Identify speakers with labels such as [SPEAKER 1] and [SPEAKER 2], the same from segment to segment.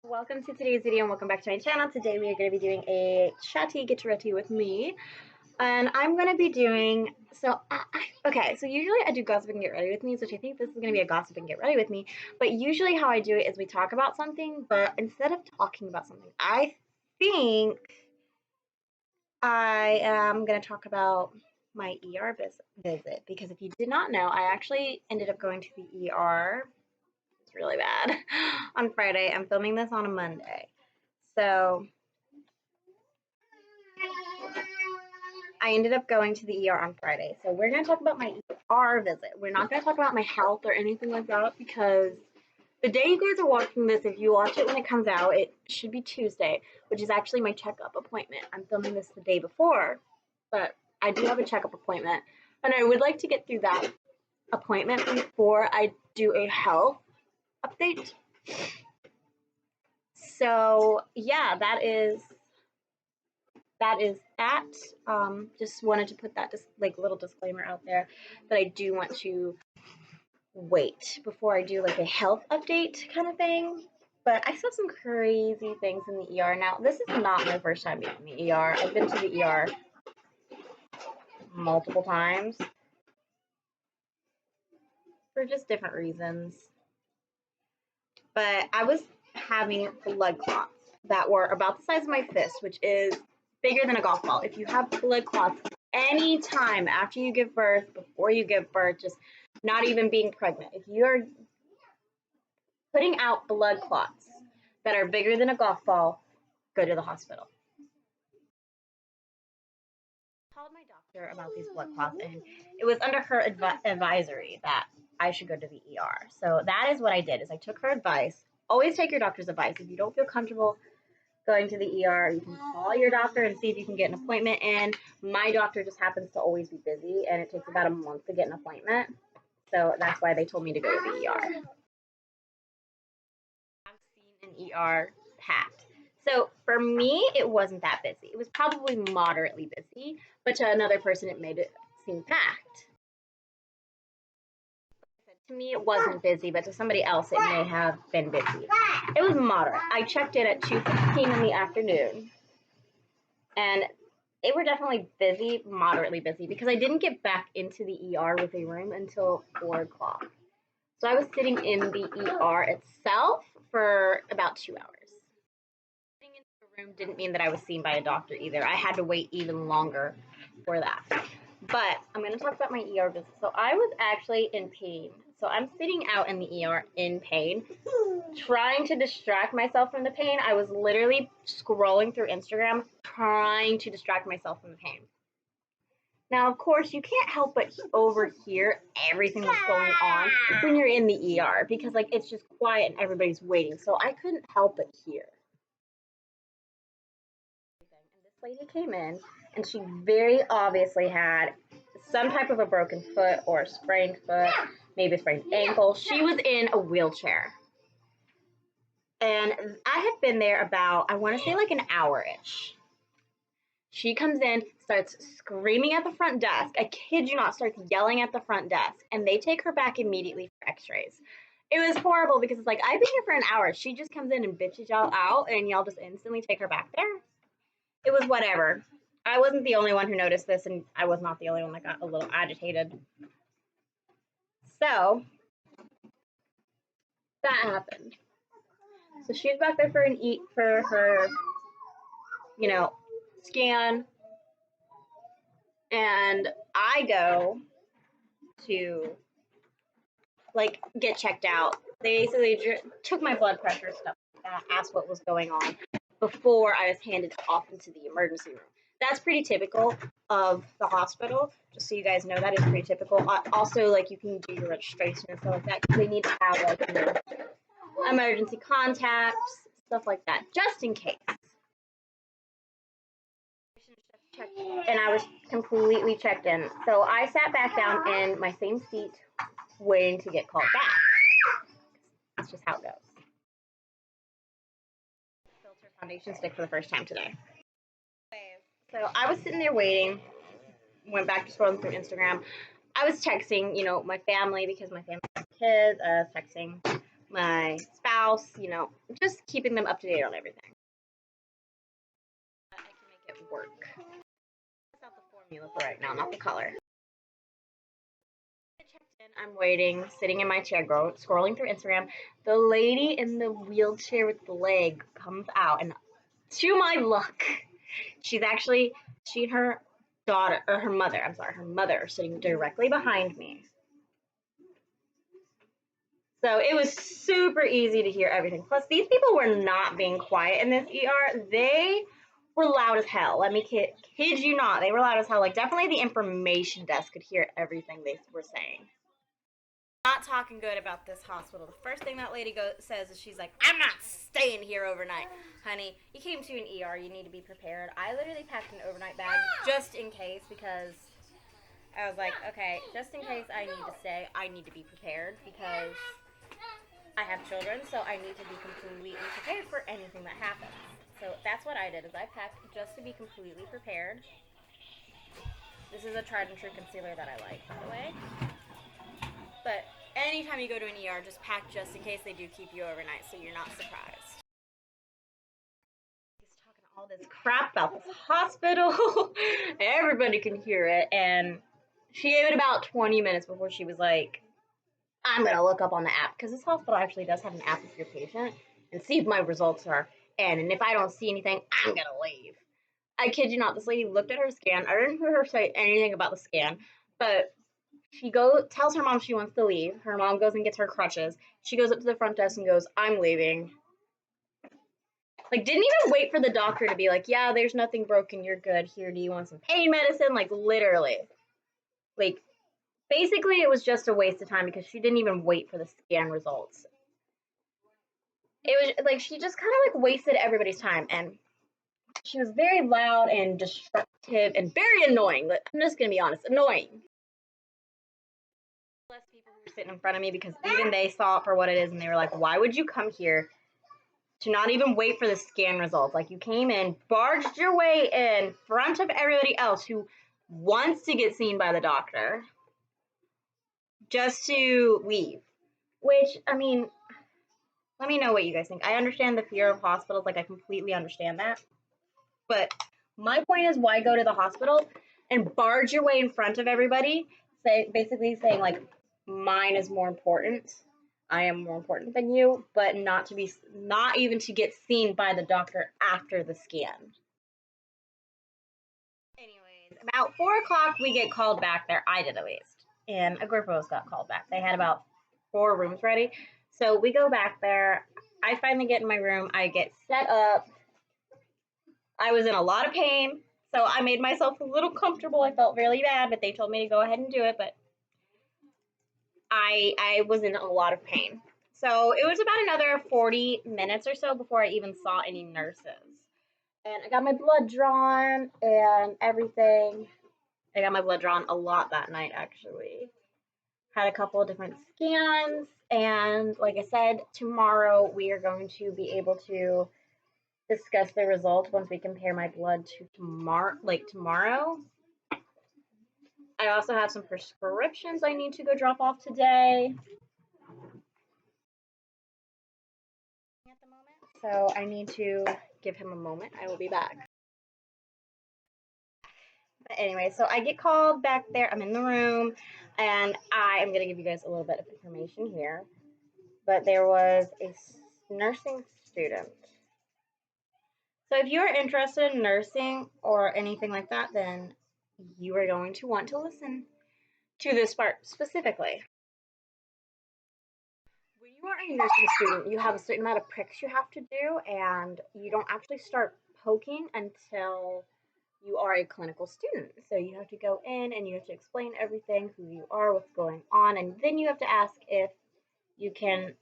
[SPEAKER 1] Welcome to today's video and welcome back to my channel. Today we are going to be doing a chatty get ready with me, and I'm going to be doing so usually I do gossip and get ready with me, which I think this is going to be a gossip and get ready with me, but usually how I do it is we talk about something, but instead of talking about something, I think I am going to talk about my ER visit, because if you did not know, I actually ended up going to the ER. It's really bad on Friday. I'm filming this on a Monday. So I ended up going to the ER on Friday. So we're going to talk about my ER visit. We're not going to talk about my health or anything like that, because the day you guys are watching this, if you watch it when it comes out, it should be Tuesday, which is actually my checkup appointment. I'm filming this the day before, but I do have a checkup appointment, and I would like to get through that appointment before I do a health update. So yeah, that is that. Just wanted to put that little disclaimer out there that I do want to wait before I do like a health update kind of thing. But I saw some crazy things in the ER. Now, this is not my first time being in the ER. I've been to the ER multiple times for just different reasons. But I was having blood clots that were about the size of my fist, which is bigger than a golf ball. If you have blood clots any time after you give birth, before you give birth, just not even being pregnant, if you're putting out blood clots that are bigger than a golf ball, go to the hospital. I called my doctor about these blood clots, and it was under her advisory that I should go to the ER. So that is what I did, is I took her advice. Always take your doctor's advice. If you don't feel comfortable going to the ER, you can call your doctor and see if you can get an appointment in. My doctor just happens to always be busy, and it takes about a month to get an appointment. So that's why they told me to go to the ER. I've seen an ER packed. So for me, it wasn't that busy. It was probably moderately busy, but to another person, it made it seem packed. To me, it wasn't busy, but to somebody else, it may have been busy. It was moderate. I checked in at 2:15 in the afternoon, and they were definitely busy, moderately busy, because I didn't get back into the ER with a room until 4 o'clock. So I was sitting in the ER itself for about 2 hours. Sitting in the room didn't mean that I was seen by a doctor either. I had to wait even longer for that. But I'm going to talk about my ER visit. So I was actually in pain. So I'm sitting out in the ER in pain, trying to distract myself from the pain. I was literally scrolling through Instagram, trying to distract myself from the pain. Now, of course, you can't help but overhear everything that's going on when you're in the ER, because like it's just quiet and everybody's waiting. So I couldn't help but hear. And this lady came in, and she very obviously had some type of a broken foot or a sprained foot, maybe a sprained ankle. She was in a wheelchair. And I had been there about, I want to say like an hour-ish. She comes in, starts screaming at the front desk. I kid you not, starts yelling at the front desk. And they take her back immediately for x-rays. It was horrible, because it's like, I've been here for an hour. She just comes in and bitches y'all out, and y'all just instantly take her back there. It was whatever. I wasn't the only one who noticed this, and I was not the only one that got a little agitated. So that happened. So she's back there for her, scan, and I go to get checked out. They took my blood pressure, stuff like that, asked what was going on before I was handed off into the emergency room. That's pretty typical of the hospital. Just so you guys know, that is pretty typical. Also, you can do your registration and stuff like that, because they need to have emergency contacts, stuff like that, just in case. And I was completely checked in. So I sat back down in my same seat, waiting to get called back. That's just how it goes. Filter foundation stick for the first time today. So I was sitting there waiting, went back to scrolling through Instagram. I was texting, my family, because my family has kids. I was texting my spouse, just keeping them up to date on everything. I can make it work. That's not the formula for right now, not the color. I checked in, I'm waiting, sitting in my chair, scrolling through Instagram. The lady in the wheelchair with the leg comes out, and to my luck, she and her daughter, or her mother are sitting directly behind me. So it was super easy to hear everything. Plus, these people were not being quiet in this ER. They were loud as hell. Let me kid you not. They were loud as hell. Like, definitely the information desk could hear everything they were saying. Not talking good about this hospital. The first thing that lady says is she's like, I'm not staying here overnight. Honey, you came to an ER. You need to be prepared. I literally packed an overnight bag just in case, because I was like, okay, just in case I need to stay, I need to be prepared, because I have children, so I need to be completely prepared for anything that happens. So that's what I did, is I packed just to be completely prepared. This is a tried and true concealer that I like, by the way. But anytime you go to an ER, just pack just in case they do keep you overnight, so you're not surprised. He's talking all this crap about this hospital. Everybody can hear it, and she gave it about 20 minutes before she was like, I'm going to look up on the app, because this hospital actually does have an app with your patient, and see if my results are in. And if I don't see anything, I'm going to leave. I kid you not, this lady looked at her scan. I didn't hear her say anything about the scan, but she tells her mom she wants to leave. Her mom goes and gets her crutches. She goes up to the front desk and goes, I'm leaving. Like, didn't even wait for the doctor to be like, yeah, there's nothing broken, you're good. Here, do you want some pain medicine? Like, literally. Like, basically, it was just a waste of time, because she didn't even wait for the scan results. It was like she just kind of like wasted everybody's time, and she was very loud and destructive and very annoying. I'm just gonna be honest, annoying. Less people who were sitting in front of me, because even they saw it for what it is, and they were like, "Why would you come here to not even wait for the scan results? Like, you came in, barged your way in front of everybody else who wants to get seen by the doctor, just to leave." Which, I mean, let me know what you guys think. I understand the fear of hospitals. Like, I completely understand that. But my point is, why go to the hospital and barge your way in front of everybody, basically saying, like, mine is more important. I am more important than you, but not even to get seen by the doctor after the scan. Anyways, about 4 o'clock, we get called back there. I did, at least. And a group of us got called back. They had about 4 rooms ready. So we go back there. I finally get in my room. I get set up. I was in a lot of pain, so I made myself a little comfortable. I felt really bad, but they told me to go ahead and do it, but I was in a lot of pain. So it was about another 40 minutes or so before I even saw any nurses. And I got my blood drawn and everything. I got my blood drawn a lot that night, actually. Had a couple of different scans, and like I said, tomorrow we are going to be able to discuss the results once we compare my blood to tomorrow. I also have some prescriptions I need to go drop off today at the moment, so I need to give him a moment. I will be back. But anyway, so I get called back there. I'm in the room, and I am going to give you guys a little bit of information here. But there was a nursing student. So if you're interested in nursing or anything like that, then you are going to want to listen to this part specifically. When you are a nursing student, you have a certain amount of pricks you have to do, and you don't actually start poking until you are a clinical student. So you have to go in and you have to explain everything, who you are, what's going on, and then you have to ask if you can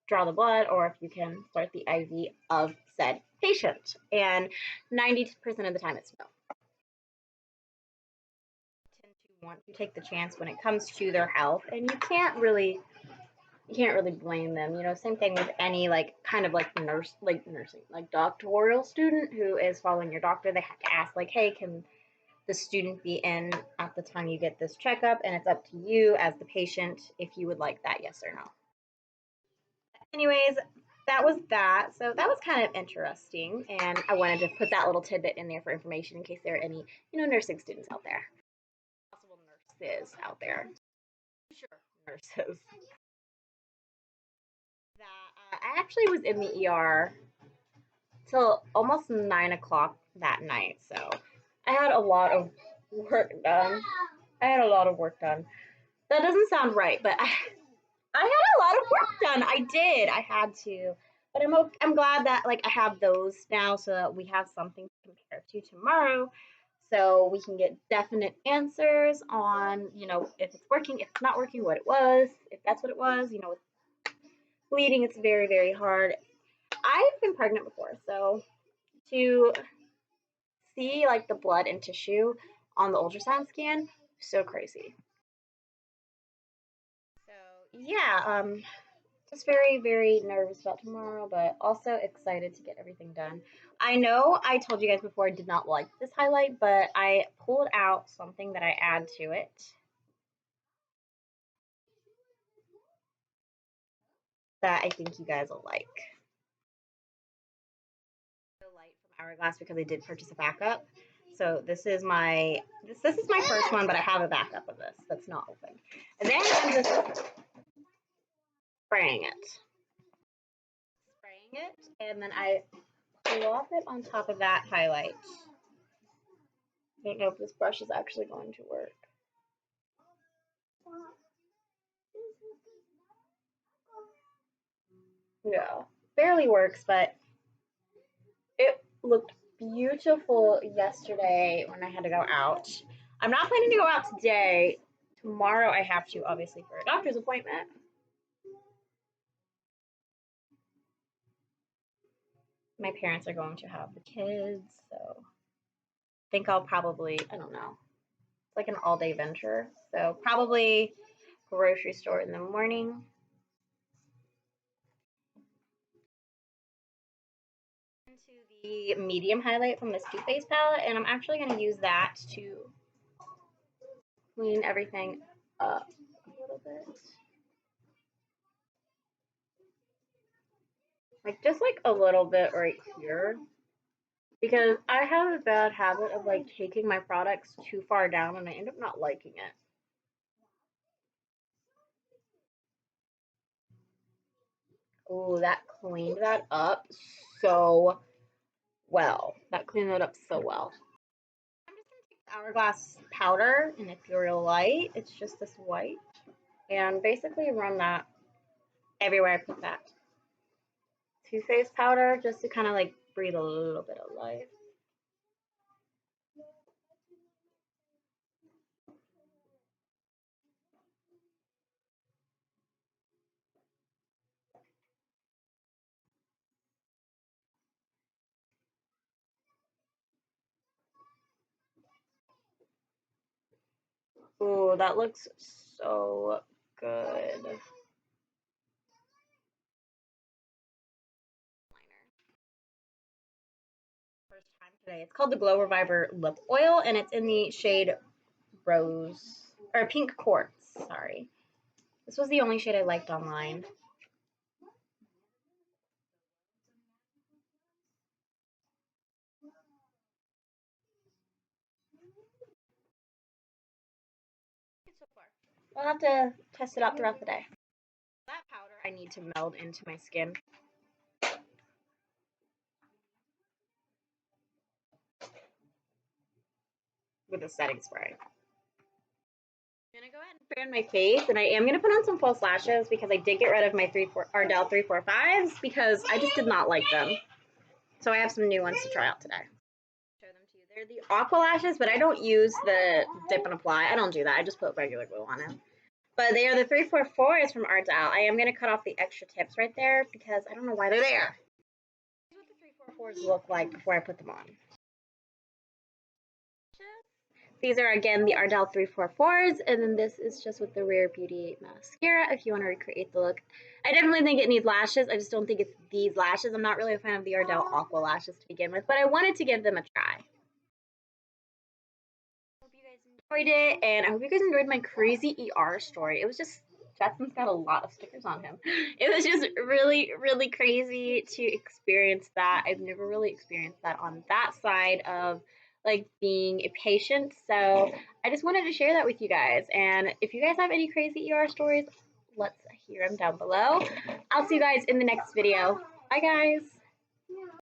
[SPEAKER 1] draw the blood or if you can start the IV of said patient. And 90% of the time it's no. Tend to want to take the chance when it comes to their health, and you can't really blame them. Same thing with any kind of nursing, like doctoral student who is following your doctor. They have to ask like, hey, can the student be in at the time you get this checkup? And it's up to you as the patient if you would like that, yes or no. anyways, that was that. So that was kind of interesting, and I wanted to put that little tidbit in there for information in case there are any, nursing students out there, possible nurses out there. Sure, nurses. That I actually was in the ER till almost 9 o'clock that night, so I had a lot of work done. That doesn't sound right, but I had a lot of work done. I did. I had to. But I'm glad that like I have those now so that we have something to compare to tomorrow so we can get definite answers on, if it's working, if it's not working, what it was, if that's what it was, with bleeding, it's very, very hard. I've been pregnant before, so to see like the blood and tissue on the ultrasound scan, so crazy. So yeah, just very, very nervous about tomorrow, but also excited to get everything done. I know I told you guys before I did not like this highlight, but I pulled out something that I add to it. That I think you guys will like. The light from Hourglass because I did purchase a backup. So this is my first one, but I have a backup of this that's not open. And then I'm just spraying it, and then I plop it on top of that highlight. I don't know if this brush is actually going to work. Yeah, barely works, but it looked beautiful yesterday when I had to go out. I'm not planning to go out today. Tomorrow I have to, obviously, for a doctor's appointment. My parents are going to have the kids, so I think I'll probably, I don't know, it's like an all-day venture. So probably grocery store in the morning. Into the medium highlight from this Too Faced palette, and I'm actually going to use that to clean everything up a little bit. Like just like a little bit right here. Because I have a bad habit of like taking my products too far down and I end up not liking it. Oh, that cleaned that up so well. That cleaned that up so well. I'm just going to take the Hourglass powder in Ethereal Light. It's just this white. And basically run that everywhere I put that Too Faced powder just to kind of like breathe a little bit of life. Ooh, that looks so good. First time today. It's called the Glow Reviver Lip Oil, and it's in the shade Rose, or Pink Quartz, sorry. This was the only shade I liked online. So far. I'll have to test it out throughout the day. That powder I need to meld into my skin. With a setting spray. I'm gonna go ahead and fan my face, and I am gonna put on some false lashes because I did get rid of my Ardell 345s because I just did not like them. So I have some new ones to try out today. Show them to you. They're the Aqua lashes, but I don't use the dip and apply. I don't do that. I just put regular glue on it. But they are the 344s from Ardell. I am gonna cut off the extra tips right there because I don't know why they're there. This is what the 344s look like before I put them on. These are again the Ardell 344s, and then this is just with the Rare Beauty mascara if you want to recreate the look. I definitely think it needs lashes. I just don't think it's these lashes. I'm not really a fan of the Ardell Aqua lashes to begin with, but I wanted to give them a try. I hope you guys enjoyed it, and I hope you guys enjoyed my crazy ER story. It was just Jackson's got a lot of stickers on him. It was just really, really crazy to experience that. I've never really experienced that on that side of like being a patient. So I just wanted to share that with you guys. And if you guys have any crazy ER stories, let's hear them down below. I'll see you guys in the next video. Bye guys.